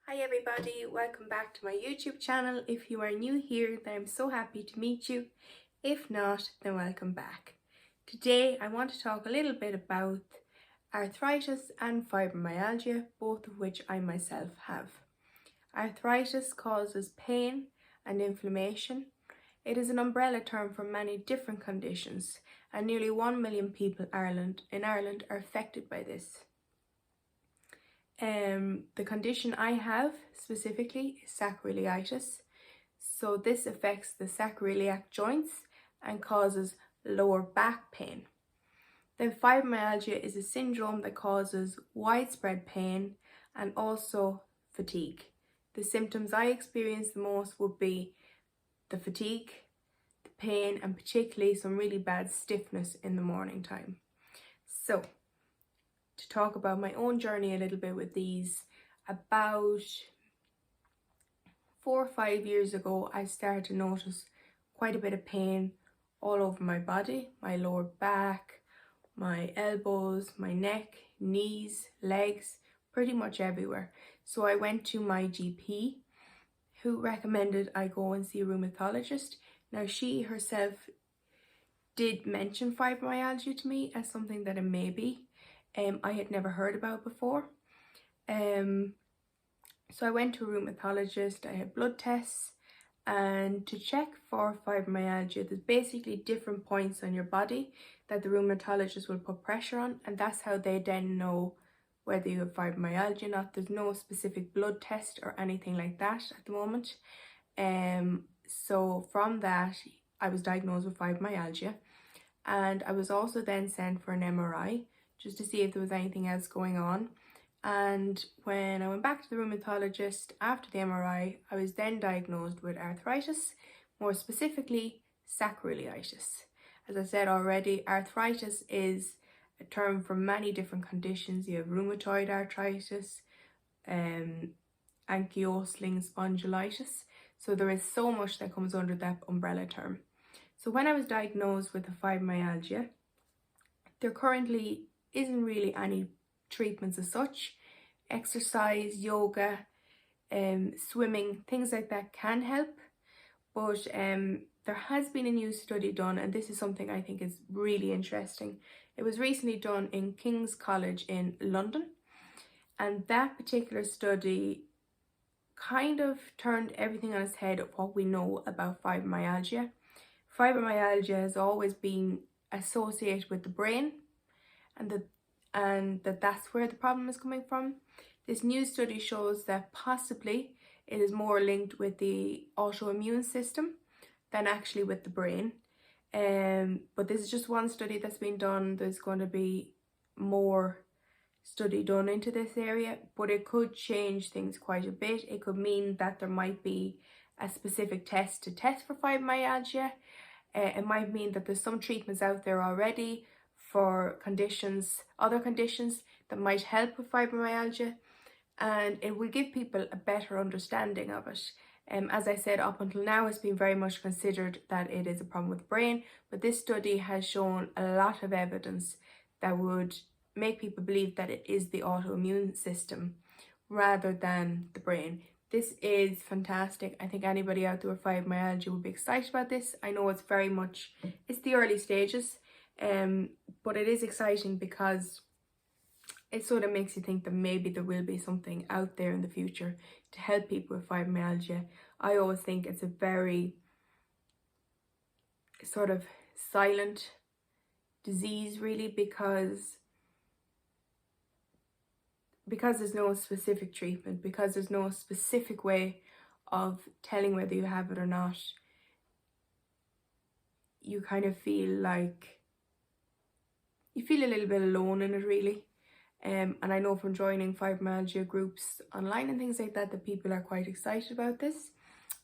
Hi everybody, welcome back to my YouTube channel. If you are new here, then I'm so happy to meet you. If not, then welcome back. Today I want to talk a little bit about arthritis and fibromyalgia, both of which I myself have. Arthritis causes pain and inflammation. It is an umbrella term for many different conditions, and nearly 1 million people in Ireland are affected by this. The condition I have specifically is sacroiliitis. So this affects the sacroiliac joints and causes lower back pain. Then fibromyalgia is a syndrome that causes widespread pain and also fatigue. The symptoms I experience the most would be the fatigue, the pain, and particularly some really bad stiffness in the morning time. So, to talk about my own journey a little bit with these, about 4 or 5 years ago, I started to notice quite a bit of pain all over my body, my lower back, my elbows, my neck, knees, legs, pretty much everywhere. So I went to my GP, who recommended I go and see a rheumatologist. Now, she herself did mention fibromyalgia to me as something that it may be. I had never heard about before. So I went to a rheumatologist, I had blood tests, and to check for fibromyalgia, there's basically different points on your body that the rheumatologist will put pressure on, and that's how they then know whether you have fibromyalgia or not. There's no specific blood test or anything like that at the moment. So from that, I was diagnosed with fibromyalgia, and I was also then sent for an MRI just to see if there was anything else going on. And when I went back to the rheumatologist after the MRI, I was then diagnosed with arthritis, more specifically sacroiliitis. As I said already, arthritis is a term for many different conditions. You have rheumatoid arthritis, ankylosing spondylitis. So there is so much that comes under that umbrella term. So when I was diagnosed with the fibromyalgia, there currently isn't really any treatments as such. Exercise, yoga, swimming, things like that can help, but there has been a new study done, and this is something I think is really interesting. It was recently done in King's College in London, and that particular study kind of turned everything on its head of what we know about fibromyalgia. Fibromyalgia has always been associated with the brain, and that's where the problem is coming from. This new study shows that possibly it is more linked with the autoimmune system than actually with the brain. But this is just one study that's been done. There's going to be more study done into this area, but it could change things quite a bit. It could mean that there might be a specific test to test for fibromyalgia. It might mean that there's some treatments out there already for other conditions that might help with fibromyalgia, and it will give people a better understanding of it. As I said, up until now it's been very much considered that it is a problem with the brain, but this study has shown a lot of evidence that would make people believe that it is the autoimmune system rather than the brain. This is fantastic. I think anybody out there with fibromyalgia would be excited about this. I know it's the early stages, but it is exciting because it sort of makes you think that maybe there will be something out there in the future to help people with fibromyalgia. I always think it's a very sort of silent disease, really, because there's no specific treatment, because there's no specific way of telling whether you have it or not. You kind of feel like you feel a little bit alone in it, really. And I know from joining fibromyalgia groups online and things like that, that people are quite excited about this.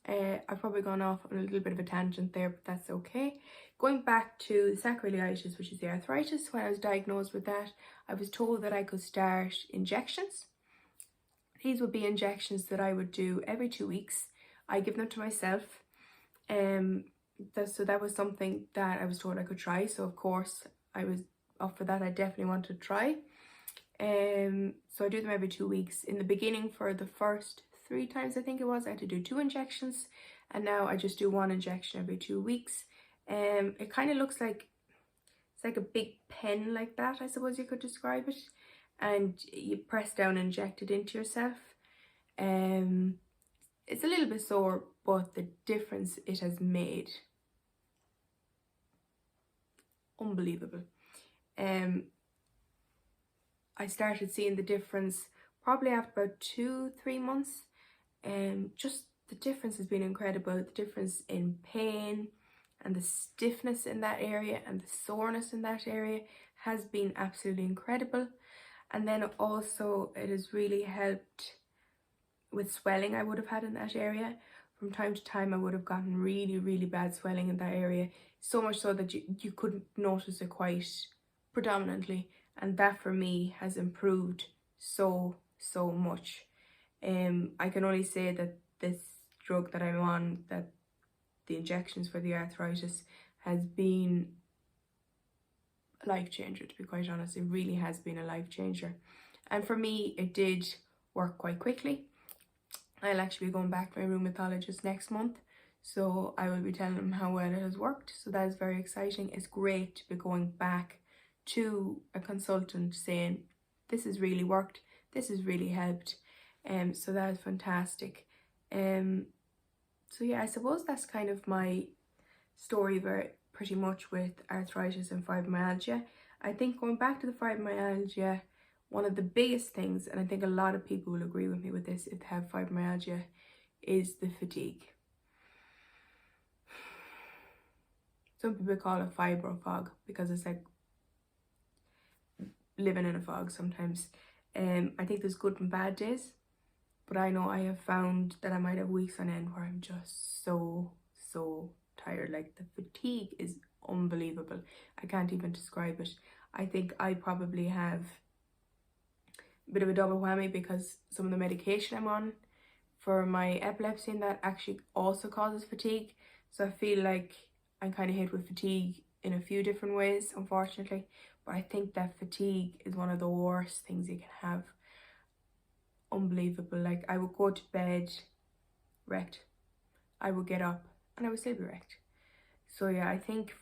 I've probably gone off on a little bit of a tangent there, but that's okay. Going back to sacroiliitis, which is the arthritis, when I was diagnosed with that, I was told that I could start injections. These would be injections that I would do every 2 weeks. I give them to myself. So that was something that I was told I could try. So of course I was up for that. I definitely wanted to try. So I do them every 2 weeks. In the beginning, for the first 3 times, I think it was. I had to do 2 injections, and now I just do 1 injection every 2 weeks. It kind of looks like, it's like a big pen like that, I suppose you could describe it, and you press down and inject it into yourself. It's a little bit sore, but the difference it has made, unbelievable. I started seeing the difference probably after about 2-3 months. Just the difference has been incredible. The difference in pain and the stiffness in that area and the soreness in that area has been absolutely incredible. And then also it has really helped with swelling I would have had in that area. From time to time I would have gotten really, really bad swelling in that area, so much so that you couldn't notice it quite predominantly, and that for me has improved so much. I can only say that this drug that I'm on, that the injections for the arthritis, has been a life changer, to be quite honest. It really has been a life changer, and for me it did work quite quickly. I'll actually be going back to my rheumatologist next month, so I will be telling him how well it has worked. So that is very exciting. It's great to be going back to a consultant saying this has really worked, this has really helped. So that is fantastic. So yeah, I suppose that's kind of my story pretty much with arthritis and fibromyalgia. I think going back to the fibromyalgia, one of the biggest things, and I think a lot of people will agree with me with this if they have fibromyalgia, is the fatigue. Some people call it fibro fog because it's like living in a fog sometimes. I think there's good and bad days, but I know I have found that I might have weeks on end where I'm just so tired. Like, the fatigue is unbelievable. I can't even describe it. I think I probably have a bit of a double whammy because some of the medication I'm on for my epilepsy and that actually also causes fatigue. So I feel like I'm kind of hit with fatigue in a few different ways, unfortunately. But I think that fatigue is one of the worst things you can have. Unbelievable. Like, I would go to bed wrecked. I would get up and I would still be wrecked. So yeah, I think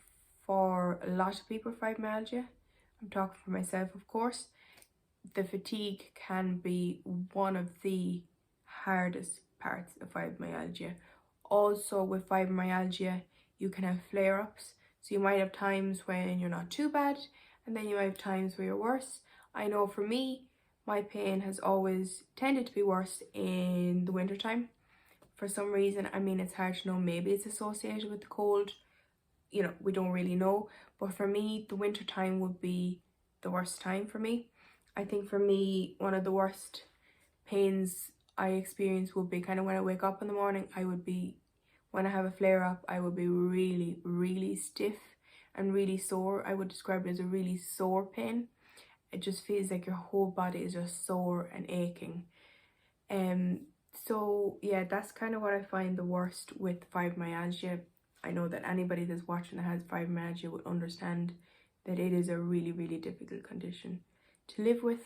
for a lot of people with fibromyalgia, I'm talking for myself of course, the fatigue can be one of the hardest parts of fibromyalgia. Also with fibromyalgia, you can have flare-ups. So you might have times when you're not too bad, and then you might have times where you're worse. I know for me, my pain has always tended to be worse in the wintertime. For some reason, I mean, it's hard to know, maybe it's associated with the cold, you know, we don't really know. But for me, the winter time would be the worst time for me. I think for me, one of the worst pains I experience would be kind of when I wake up in the morning. When I have a flare up, I would be really stiff and really sore. I would describe it as a really sore pain. It just feels like your whole body is just sore and aching. So yeah, that's kind of what I find the worst with fibromyalgia. I know that anybody that's watching that has fibromyalgia would understand that it is a really difficult condition to live with,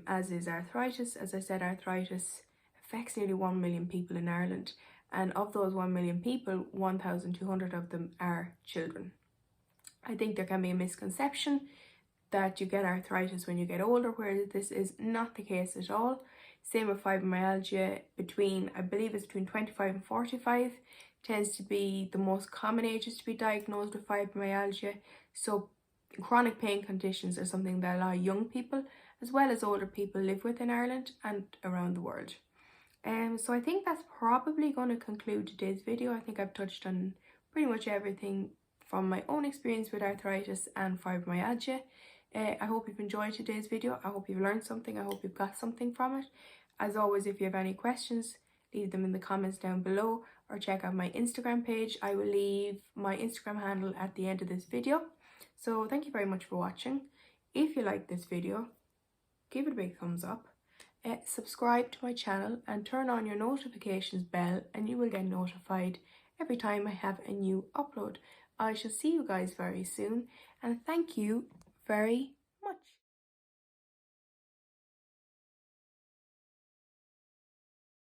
as is arthritis. As I said, arthritis affects nearly 1 million people in Ireland, and of those 1 million people, 1,200 of them are children. I think there can be a misconception that you get arthritis when you get older, whereas this is not the case at all. Same with fibromyalgia, I believe it's between 25 and 45 tends to be the most common ages to be diagnosed with fibromyalgia. So chronic pain conditions are something that a lot of young people as well as older people live with in Ireland and around the world. So I think that's probably going to conclude today's video. I think I've touched on pretty much everything from my own experience with arthritis and fibromyalgia. I hope you've enjoyed today's video. I hope you've learned something. I hope you've got something from it. As always, if you have any questions, leave them in the comments down below or check out my Instagram page. I will leave my Instagram handle at the end of this video. So thank you very much for watching. If you like this video, give it a big thumbs up. Subscribe to my channel and turn on your notifications bell and you will get notified every time I have a new upload. I shall see you guys very soon, and thank you very